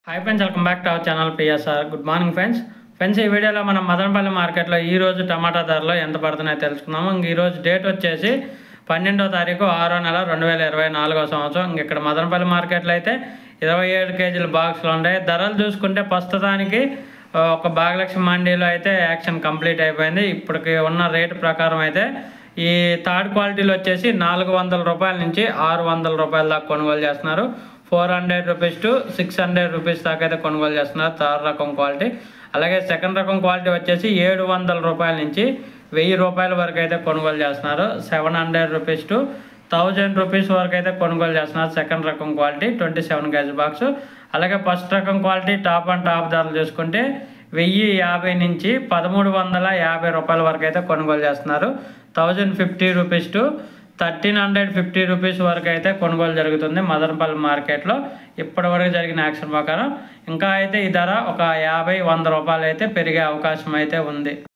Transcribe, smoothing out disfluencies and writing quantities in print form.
Hi friends, welcome back to our channel PSR. Good morning friends. ఈ వీడియోలో మనం మదనపల్లి మార్కెట్లో ఈరోజు టమాటా ధరలు ఎంత పడుతున్నాయో తెలుసుకుందాము. ఈరోజు డేట్ వచ్చేసి 12వ తారీఖు 6వ నెల 2024వ సంవత్సరం. ఇక్కడ మదనపల్లి మార్కెట్లో అయితే 27 కేజీల బాక్సులు ఉన్నాయి. ధరలు చూసుకుంటే ప్రస్తుతానికి ఒక భాగ్యలక్ష్మి మండీలో అయితే యాక్షన్ కంప్లీట్ అయిపోయింది. ఇప్పటికి ఉన్న రేటు ప్రకారం అయితే ఈ థర్డ్ క్వాలిటీలో వచ్చేసి 400 రూపాయల నుంచి 600 రూపాయల దాకా కొనుగోలు చేస్తున్నారు. 400 రూపీస్ టు 600 రూపీస్ దాకా అయితే కొనుగోలు చేస్తున్నారు థర్డ్ రకం క్వాలిటీ. అలాగే సెకండ్ రకం క్వాలిటీ వచ్చేసి 700 రూపాయల నుంచి 1000 రూపాయల వరకు అయితే కొనుగోలు చేస్తున్నారు. 700 రూపీస్ టు 1000 రూపీస్ వరకు అయితే కొనుగోలు చేస్తున్నారు సెకండ్ రకం క్వాలిటీ 27 కేజీ బాక్స్. అలాగే ఫస్ట్ రకం క్వాలిటీ టాప్ అండ్ టాప్ ధరలు చూసుకుంటే 1050 నుంచి 1350 రూపాయల వరకు అయితే కొనుగోలు చేస్తున్నారు. 1050 రూపీస్ టు 1350 రూపీస్ వరకు అయితే కొనుగోలు జరుగుతుంది మదనపల్లి మార్కెట్లో ఇప్పటి వరకు జరిగిన యాక్షన్ ప్రకారం. ఇంకా అయితే ఈ ధర ఒక 50-100 రూపాయలు అయితే పెరిగే అవకాశం అయితే ఉంది.